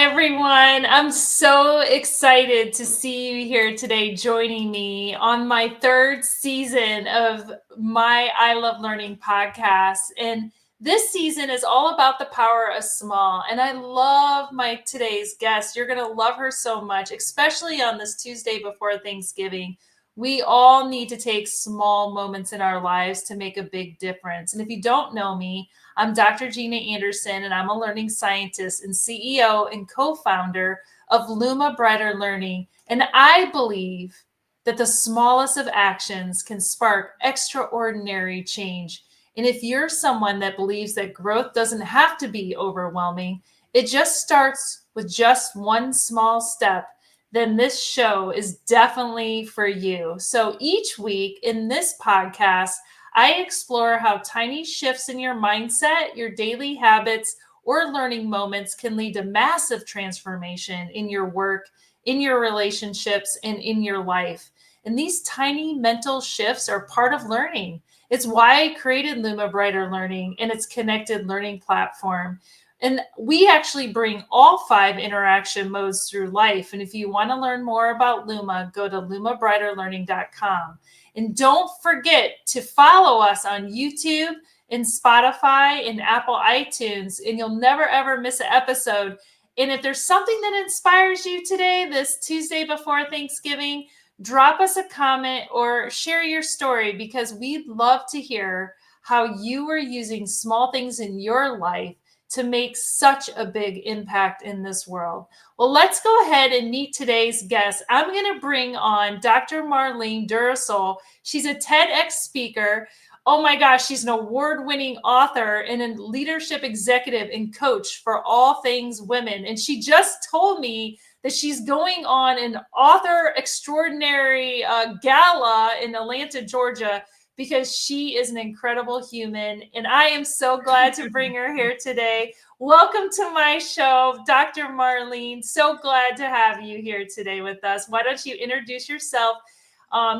Hi, everyone. I'm so excited to see you here today joining me on my third season of my I Love Learning podcast. And this season is all about the power of small. And I love my today's guest. You're going to love her so much, especially on this Tuesday before Thanksgiving. We all need to take small moments in our lives to make a big difference. And if you don't know me, I'm Dr. Gina Anderson, and I'm a learning scientist and CEO and co-founder of Luma Brighter Learning. And I believe that the smallest of actions can spark extraordinary change. And if you're someone that believes that growth doesn't have to be overwhelming, it just starts with just one small step, then this show is definitely for you. So each week in this podcast, I explore how tiny shifts in your mindset, your daily habits, or learning moments can lead to massive transformation in your work, in your relationships, and in your life. And these tiny mental shifts are part of learning. It's why I created Luma Brighter Learning and its connected learning platform. And we actually bring all 5 interaction modes through life. And if you want to learn more about Luma, go to lumabrighterlearning.com. And don't forget to follow us on YouTube and Spotify and Apple iTunes, and you'll never, ever miss an episode. And if there's something that inspires you today, this Tuesday before Thanksgiving, drop us a comment or share your story, because we'd love to hear how you are using small things in your life to make such a big impact in this world. Well, let's go ahead and meet today's guest. I'm going to bring on Dr. Marline Duroseau. She's a TedX speaker. Oh my gosh, she's an award-winning author and a leadership executive and coach for all things women. And she just told me that she's going on an author extraordinary gala in Atlanta, Georgia, because she is an incredible human. And I am so glad to bring her here today. Welcome to my show, Dr. Marline. So glad to have you here today with us. Why don't you introduce yourself?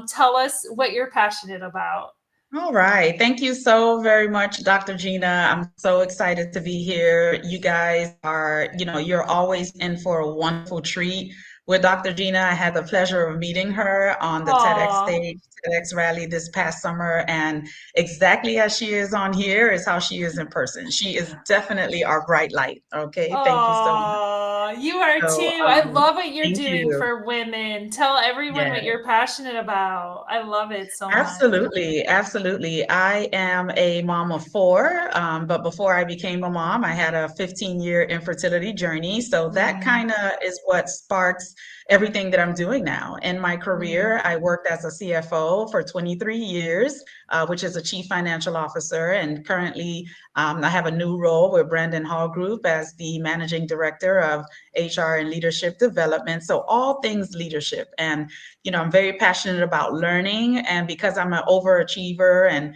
Tell us what you're passionate about. All right. Thank you so very much, Dr. Gina. I'm so excited to be here. You guys are, you're always in for a wonderful treat with Dr. Gina. I had the pleasure of meeting her on the TEDx Aw. stage, TEDx rally this past summer, and exactly as she is on here is how she is in person. She is definitely our bright light. Okay. Thank you so much. Oh, you are So, too. I love what you're thank doing you. for women. Tell everyone what Yeah. you're passionate about. I love it so much. Absolutely, absolutely. I am a mom of 4, but before I became a mom, I had a 15-year infertility journey. So that Mm, kind of is what sparks everything that I'm doing now. In my mm. career, I worked as a CFO for 23 years, which is a chief financial officer. And currently, I have a new role with Brandon Hall Group as the managing director of HR and leadership development. So all things leadership. And I'm very passionate about learning. And because I'm an overachiever and,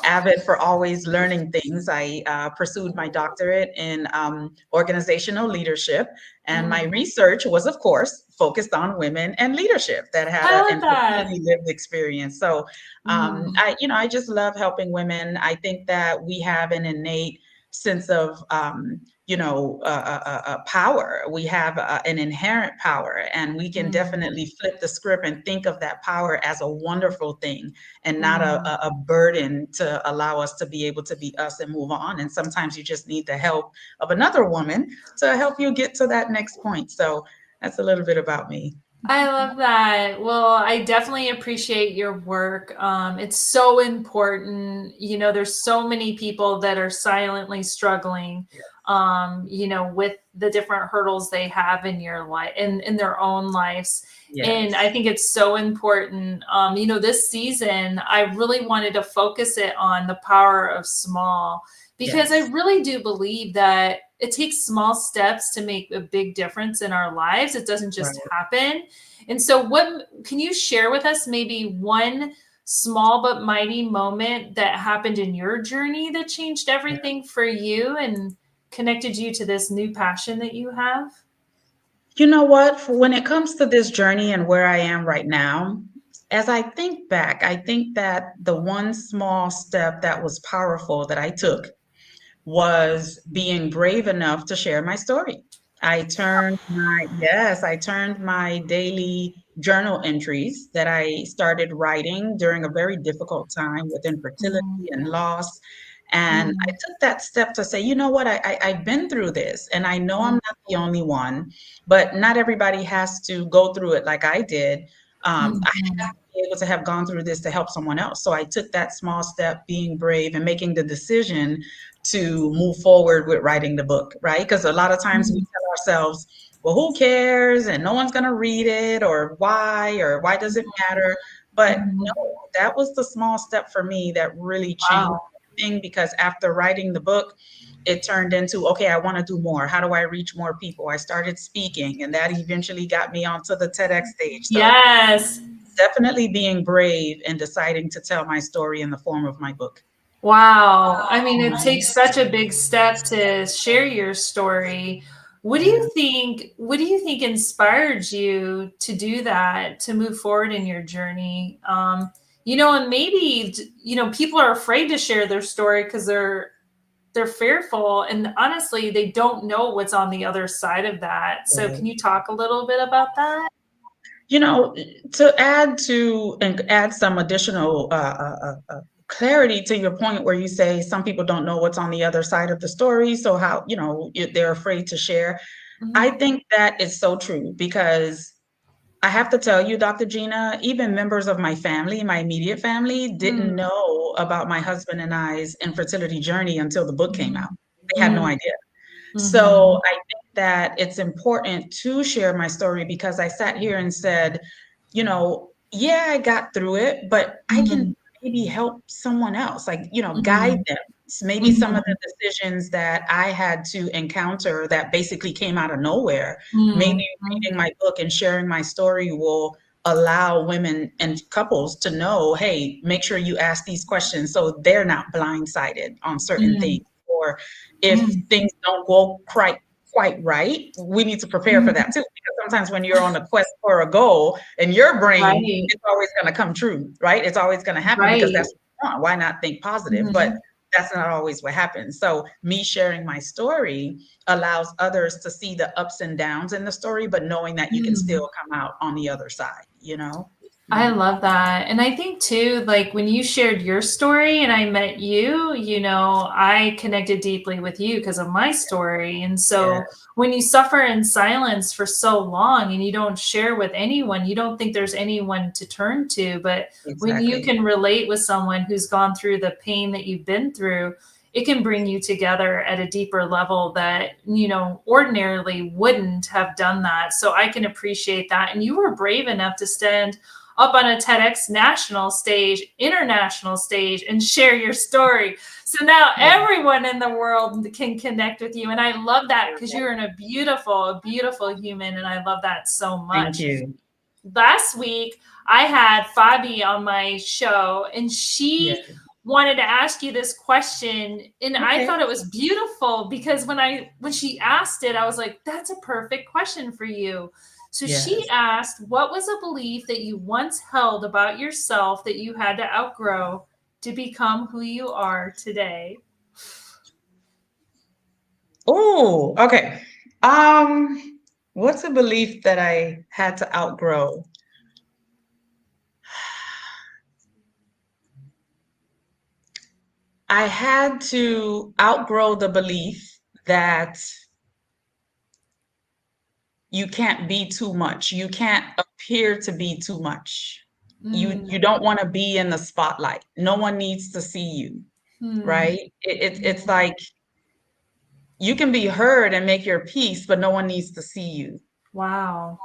avid for always learning things, I pursued my doctorate in organizational leadership. And my Mm. research was, of course, focused on women and leadership that had I an love that. infertility lived experience. So, Mm. I just love helping women. I think that we have an innate sense of power. We have an inherent power, and we can Mm. definitely flip the script and think of that power as a wonderful thing and not Mm. a burden to allow us to be able to be us and move on. And sometimes you just need the help of another woman to help you get to that next point. So that's a little bit about me. I love that. Well, I definitely appreciate your work. It's so important. There's so many people that are silently struggling, with the different hurdles they have in your life, in their own lives. And I Yes. think it's so important. This season, I really wanted to focus it on the power of small, because I Yes. really do believe that it takes small steps to make a big difference in our lives. It doesn't just Right. happen. And so, what can you share with us, maybe one small but mighty moment that happened in your journey that changed everything for you and connected you to this new passion that you have? You know what? When it comes to this journey and where I am right now, as I think back, I think that the one small step that was powerful that I took was being brave enough to share my story. I turned my daily journal entries that I started writing during a very difficult time with Mm, infertility and loss. And I mm, took that step to say, you know what, I've been through this and I know I'm mm, not the only one, but not everybody has to go through it like I did. I mhm, have to be able to have gone through this to help someone else. So I took that small step, being brave and making the decision to move forward with writing the book, right? Because a lot of times we mm, tell ourselves, well, who cares? And no one's going to read it, or why does it matter? But mhm. no, that was the small step for me that really changed Wow. everything, because after writing the book, it turned into, okay, I want to do more. How do I reach more people? I started speaking, and that eventually got me onto the TEDx stage. So Yes. definitely being brave and deciding to tell my story in the form of my book. Wow. I mean, it takes such a big step to share your story. Yeah. What do you think inspired you to do that, to move forward in your journey? And maybe, people are afraid to share their story because they're fearful, and honestly, they don't know what's on the other side of that. So can you talk a little bit about that? You know, to add to and add some additional clarity to your point where you say some people don't know what's on the other side of the story, so how, they're afraid to share. I Mhm. think that is so true, because I have to tell you, Dr. Gina, even members of my family, my immediate family, didn't Mm, know about my husband and I's infertility journey until the book came out. mhm, They had no mm, idea. So mhm, I think that it's important to share my story, because I sat here and said, yeah, I got through it, but I can mm, maybe help someone else, like, guide mm, them. Maybe some of mhm, the decisions that I had to encounter that basically came out of nowhere, maybe mm, mm, reading my book and sharing my story will allow women and couples to know, hey, make sure you ask these questions so they're not blindsided on certain mm, things. Or if mm. things don't go quite right, we need to prepare for that Mhm. too. Because sometimes when you're on a quest for a goal, in your brain, Right, it's always going to come true, right? It's always going to happen because right. that's what you want. Why not think positive? But Mhm, that's not always what happens. So me sharing my story allows others to see the ups and downs in the story, but knowing that you can mm. still come out on the other side, I Mhm. love that. And I think too, like when you shared your story and I met you, I connected deeply with you because of my story. And Yeah, so when you suffer in silence for so long and you don't share with anyone, you don't think there's anyone to turn to. But when you exactly. can relate with someone who's gone through the pain that you've been through, it can bring you together at a deeper level that, ordinarily wouldn't have done that. So I can appreciate that. And you were brave enough to stand up on a TEDx national stage, international stage, and share your story. So now Yeah. everyone in the world can connect with you. And I love that because you're a beautiful human. And I love that so Thank much. you. Last week, I had Fabi on my show, and Yeah. she wanted to ask you this question, and I Okay. thought it was beautiful because when she asked it, I was like, that's a perfect question for you. So she Yes. asked, what was a belief that you once held about yourself that you had to outgrow to become who you are today? Oh, okay. Um, what's a belief that I had to outgrow? I had to outgrow the belief that you can't be too much. You can't appear to be too much. You Mm, don't want to be in the spotlight. No one needs to see you, hmm, right? It's like you can be heard and make your peace, but no one needs to see you. wow.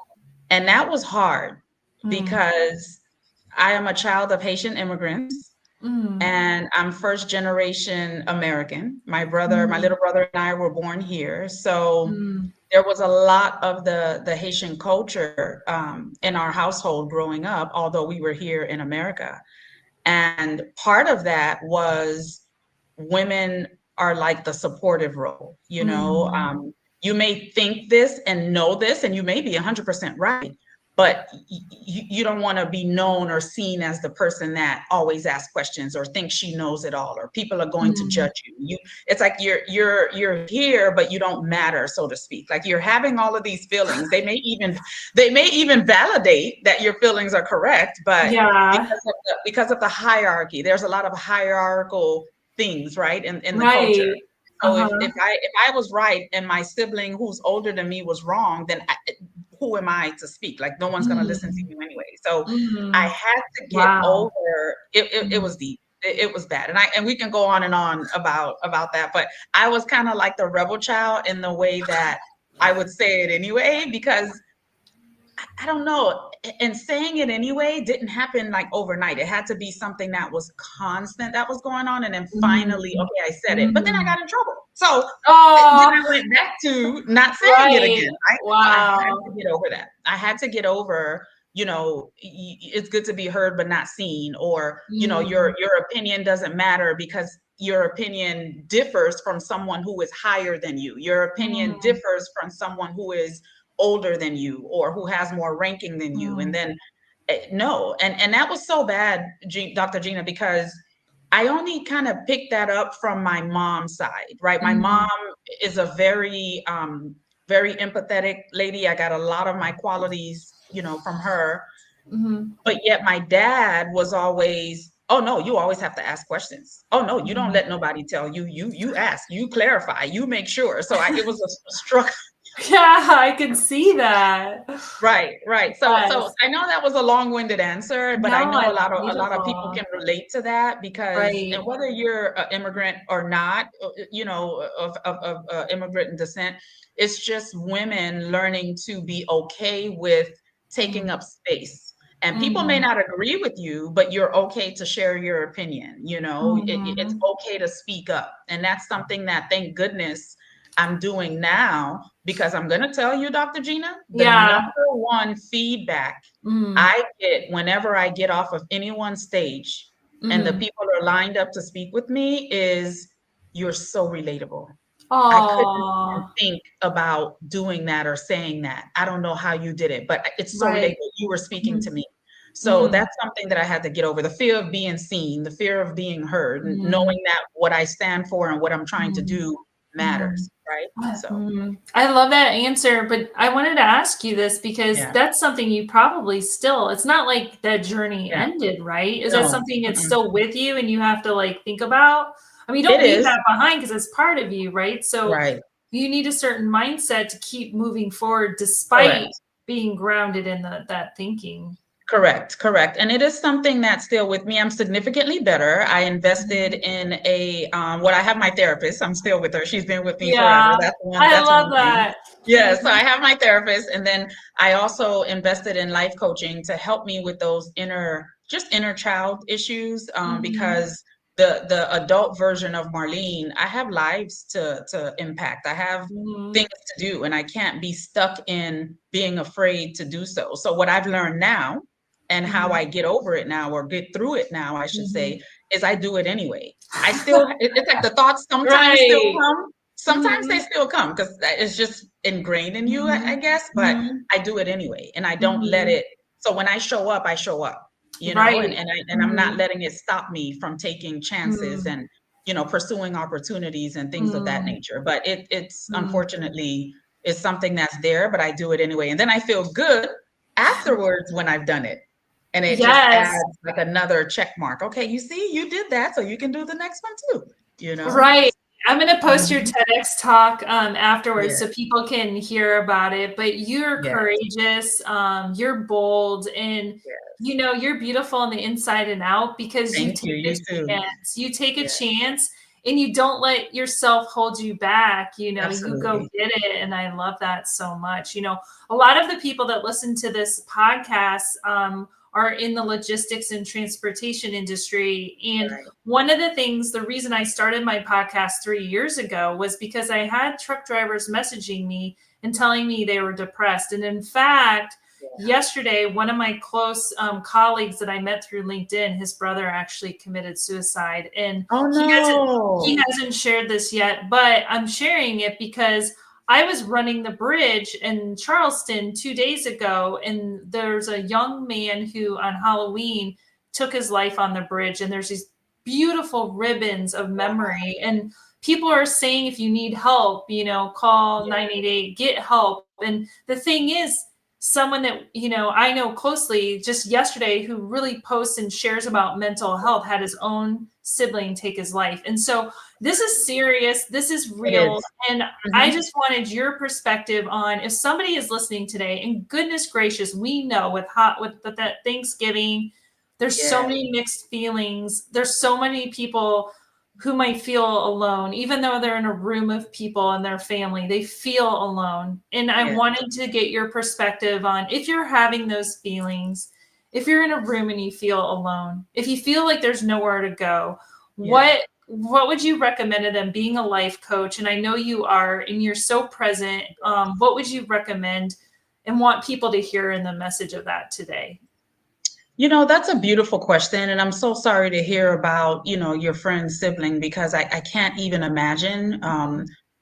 And that was hard, Mm, because I am a child of Haitian immigrants mm, and I'm first generation American. My mm, little brother and I were born here. So mm, there was a lot of the Haitian culture in our household growing up, although we were here in America. And part of that was women are like the supportive role, mm, you may think this and know this, and you may be 100% right, but you don't want to be known or seen as the person that always asks questions or thinks she knows it all, or people are going to judge you. It's like you're here, but you don't matter, so to speak. Like you're having all of these feelings. They may even validate that your feelings are correct, but Yeah. because of the hierarchy, there's a lot of hierarchical things, right, in the culture. Right. So Uh-huh. if I was right and my sibling who's older than me was wrong, then who am I to speak? Like no one's going to listen to you anyway. So I had to get Wow. over it. It was deep. It was bad. And we can go on and on about that. But I was kind of like the rebel child in the way that I would say it anyway, because I don't know. And saying it anyway didn't happen like overnight. It had to be something that was constant that was going on. And then finally, okay, I said it. But then I got in trouble. So then Oh, I went back to not saying it right. again. Right? So I had Wow. to get over that. I had to get over, it's good to be heard but not seen, or your opinion doesn't matter because your opinion differs from someone who is higher than you. Your opinion differs from someone who is older than you or who has more ranking than you. And then no, and that was so bad, Dr. Gina, because I only kind of picked that up from my mom's side, right? My mom is a very very empathetic lady. I got a lot of my qualities, from her. But yet my dad was always, oh no, you always have to ask questions. Oh no, you don't let nobody tell you. You ask, you clarify, you make sure. So it was a struggle. Yeah, I can see that. Right. So Yes. I know that was a long-winded answer, but I No, know a it's lot of people beautiful. can relate to that because, and Right. whether you're an immigrant or not, of immigrant descent, it's just women learning to be okay with taking up space. And people may not agree with you, but you're okay to share your opinion. It's okay to speak up, and that's something that, thank goodness, I'm doing now, because I'm going to tell you, Dr. Gina, the Yeah. number one feedback I get whenever I get off of anyone's stage and the people are lined up to speak with me is, you're so relatable. I couldn't even Oh, think about doing that or saying that. I don't know how you did it, but it's so right. relatable. You were speaking to me. So Mm, that's something that I had to get over, the fear of being seen, the fear of being heard, mm, knowing that what I stand for and what I'm trying to mm, do mm. matters, right? So, I love that answer, but I wanted to ask you this because yeah, that's something you probably still, it's not like that journey yeah, ended, right? Is that no, something that's mm-mm. still with you and you have to like think about? I mean, you It don't leave is, that behind because it's part of you, right? So right, you need a certain mindset to keep moving forward despite correct. being grounded in that thinking. Correct. And it is something that's still with me. I'm significantly better. I invested Mhm. in I have my therapist. I'm still with her. She's been with me forever. Yeah, I That's love one thing. that. Yeah, so I have my therapist, and then I also invested in life coaching to help me with those inner child issues, Mhm, because the adult version of Marlene, I have lives to impact. I have mhm, things to do, and I can't be stuck in being afraid to do so. So what I've learned now, and how mhm, I get over it now, or get through it now, I should mhm. say, is I do it anyway. It's like the thoughts sometimes still Right. come. Sometimes they Mhm, still come because it's just ingrained in you, I mhm, guess, but mhm, I do it anyway. And I don't let mhm. it. So when I show up, I show up, and, Right. I'm not Mhm, letting it stop me from taking chances mm, and, pursuing opportunities and things of that mm, nature. But it's mm. unfortunately is something that's there, but I do it anyway. And then I feel good afterwards when I've done it. And it just Yes. adds like another check mark. Okay, you see, you did that, so you can do the next one too. Right. I'm gonna post your Mhm. TEDx talk, afterwards Yeah, so people can hear about it, but you're yeah, courageous, you're bold, and, yeah. you're beautiful on the inside and out because you Thank you. take a You too. chance. You take a Yeah, chance, and you don't let yourself hold you back, you go absolutely. get it, and I love that so much. A lot of the people that listen to this podcast, are in the logistics and transportation industry, and Right. one of the reason I started my podcast 3 years ago was because I had truck drivers messaging me and telling me they were depressed. And in fact, Yeah. yesterday, one of my close colleagues that I met through LinkedIn, his brother actually committed suicide, and Oh he hasn't he no. hasn't shared this yet, but I'm sharing it because I was running the bridge in Charleston 2 days ago, and there's a young man who on Halloween took his life on the bridge, and there's these beautiful ribbons of memory. And people are saying, if you need help, call 988, get help. And the thing is, someone that I know closely just yesterday who really posts and shares about mental health had his own sibling take his life. And so this is serious, this is It real. is. And I just wanted your perspective on, if somebody is listening today, and goodness gracious, we know with that Thanksgiving, there's so Yes. many mixed feelings, there's so many people who might feel alone, even though they're in a room of people and their family, they feel alone. And I Yes. wanted to get your perspective on, if you're having those feelings, if you're in a room and you feel alone, if you feel like there's nowhere to go, Yes. what would you recommend to them, being a life coach? And I know you are, and you're so present. What would you recommend and want people to hear in the message of that today? That's a beautiful question. And I'm so sorry to hear about, your friend's sibling, because I can't even imagine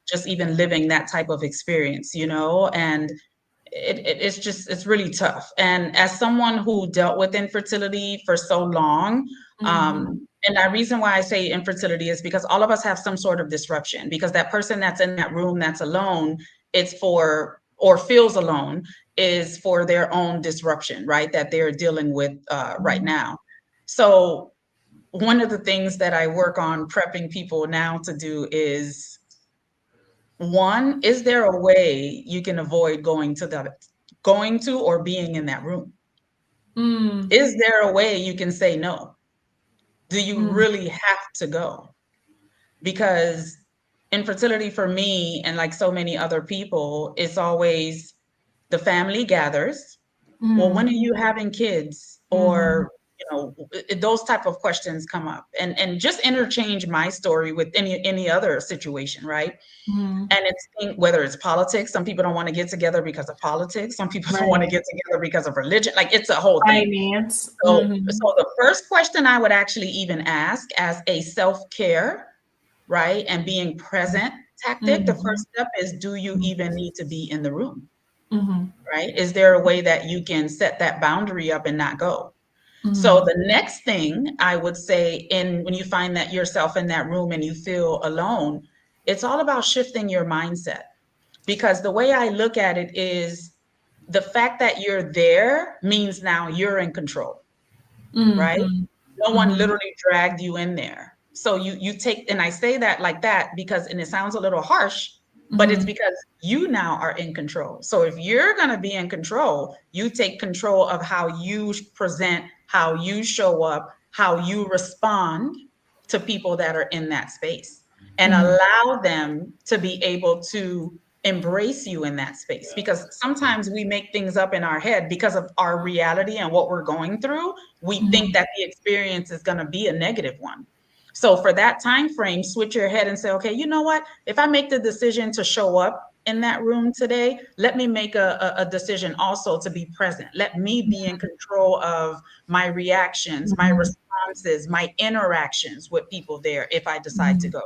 just even living that type of experience, and it's really tough. And as someone who dealt with infertility for so long, and the reason why I say infertility is because all of us have some sort of disruption, because that person that's in that room that's alone, it's for, or feels alone, is for their own disruption, right? That they're dealing with right now. So one of the things that I work on prepping people now to do is, one, is there a way you can avoid going to or being in that room? Is there a way you can say no? Do you really have to go? Because infertility for me, and like so many other people, it's always the family gathers. Well, when are you having kids? Or, those type of questions come up, and just interchange my story with any other situation, right? And whether it's politics, some people don't want to get together because of politics. Some people don't want to get together because of religion. Like, it's a whole thing. Finance. So the first question I would actually even ask, as a self-care, right, and being present tactic, the first step is, do you even need to be in the room? Right? Is there a way that you can set that boundary up and not go? So the next thing I would say, when you find that yourself in that room and you feel alone, it's all about shifting your mindset. Because the way I look at it is, the fact that you're there means now you're in control, right? No one literally dragged you in there. So you take, and I say that like that because, and it sounds a little harsh, but it's because you now are in control. So if you're going to be in control, you take control of how you present, how you show up, how you respond to people that are in that space, and allow them to be able to embrace you in that space. Because sometimes we make things up in our head because of our reality and what we're going through. We think that the experience is going to be a negative one. So for that time frame, switch your head and say, okay, you know what? If I make the decision to show up in that room today, let me make a decision also to be present. Let me be in control of my reactions, my responses, my interactions with people there if I decide to go.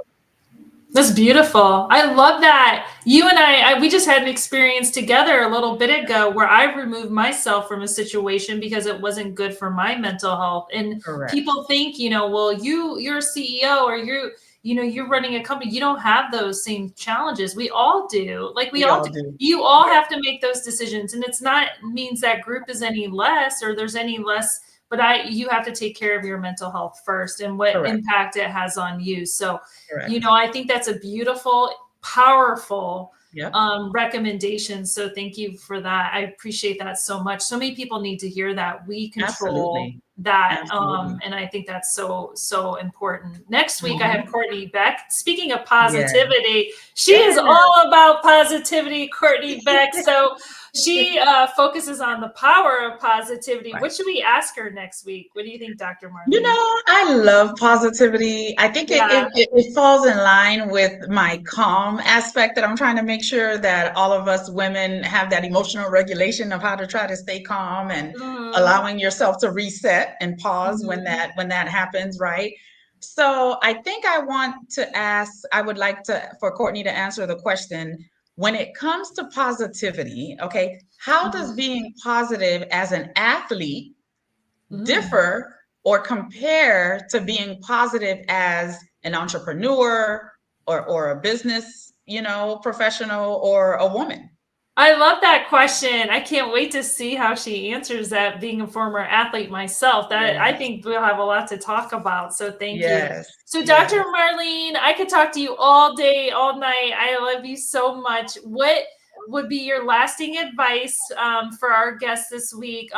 That's beautiful. I love that. You and we just had an experience together a little bit ago where I removed myself from a situation because it wasn't good for my mental health. And Correct. people think, well, you're a CEO, or you're running a company. You don't have those same challenges. We all do. Like we all do. You all have to make those decisions. And it's not means that group is any less or there's any less, but you have to take care of your mental health first and what impact it has on you. So, I think that's a beautiful, powerful recommendation. So thank you for that. I appreciate that so much. So many people need to hear that we control that. And I think that's so, so important. Next week, I have Courtney Beck. Speaking of positivity, she is all about positivity, Courtney Beck. So she focuses on the power of positivity. What should we ask her next week? What do you think, Dr. Marline? I love positivity. I think it falls in line with my calm aspect, that I'm trying to make sure that all of us women have that emotional regulation of how to try to stay calm, and allowing yourself to reset and pause when that happens, right? So I think I would like for Courtney to answer the question, when it comes to positivity, okay, how does being positive as an athlete differ or compare to being positive as an entrepreneur or a business, professional or a woman? I love that question. I can't wait to see how she answers that, being a former athlete myself. That I Yes, think we'll have a lot to talk about. So thank you. yes, So Dr. yes. Marline, I could talk to you all day, all night. I love you so much. What would be your lasting advice for our guests this week?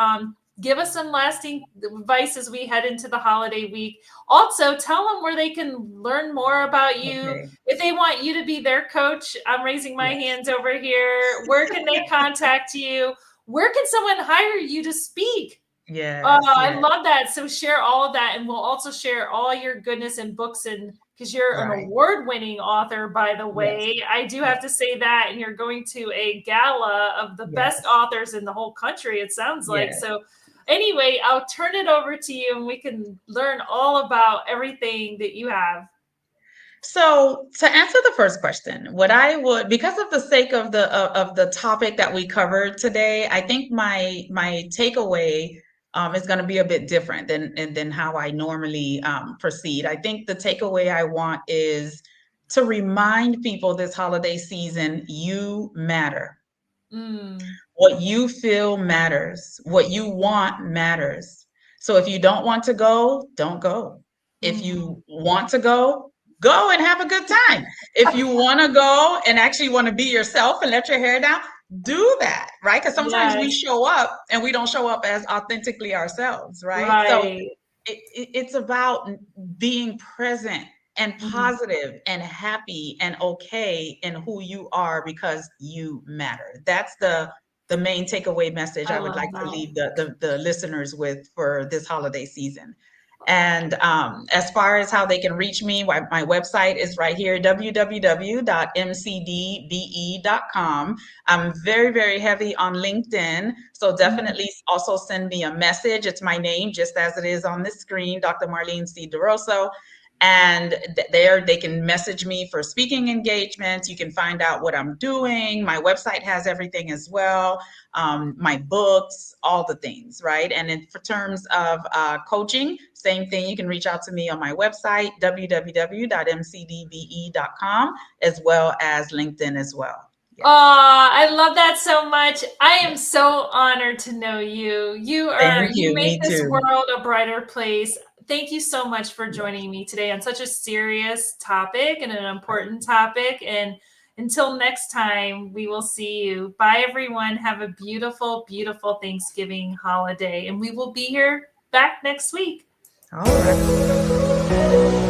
Give us some lasting advice as we head into the holiday week. Also, tell them where they can learn more about you. Okay. If they want you to be their coach, I'm raising my Yes. hands over here. Where can they contact you? Where can someone hire you to speak? Oh, Yes. I Yes. love that. So share all of that, and we'll also share all your goodness and books, and because you're an Right. award-winning author, by the Yes. way. I do have Yes. to say that, and you're going to a gala of the best Yes. authors in the whole country, it sounds like. Yes. So anyway, I'll turn it over to you, and we can learn all about everything that you have. So to answer the first question, what I would, because of the sake of the topic that we covered today, I think my takeaway is going to be a bit different than how I normally proceed. I think the takeaway I want is to remind people this holiday season, you matter. Mm. What you feel matters. What you want matters. So if you don't want to go, don't go. If Mhm. you want to go and have a good time. If you want to go and actually want to be yourself and let your hair down, do that, right? Because sometimes we Yes, show up and we don't show up as authentically ourselves, right? So right. it's about being present and Mhm. positive and happy and okay in who you are because you matter. That's the main takeaway message I I would love like to that. leave the listeners with for this holiday season. And as far as how they can reach me, my website is right here, www.mcdbe.com. I'm very, very heavy on LinkedIn. So Mhm. definitely also send me a message. It's my name, just as it is on the screen, Dr. Marline C. Duroseau. And there they can message me for speaking engagements. You can find out what I'm doing. My website has everything as well, my books, all the things, right? And in for terms of coaching, same thing. You can reach out to me on my website, www.mcdbe.com, as well as LinkedIn as well. Oh, Yes. I love that so much. I am Yes. so honored to know you. Thank You you. make Me this too. world a brighter place. Thank you so much for Yes. joining me today on such a serious topic and an important topic. And until next time, we will see you. Bye, everyone. Have a beautiful, beautiful Thanksgiving holiday. And we will be here back next week. All right.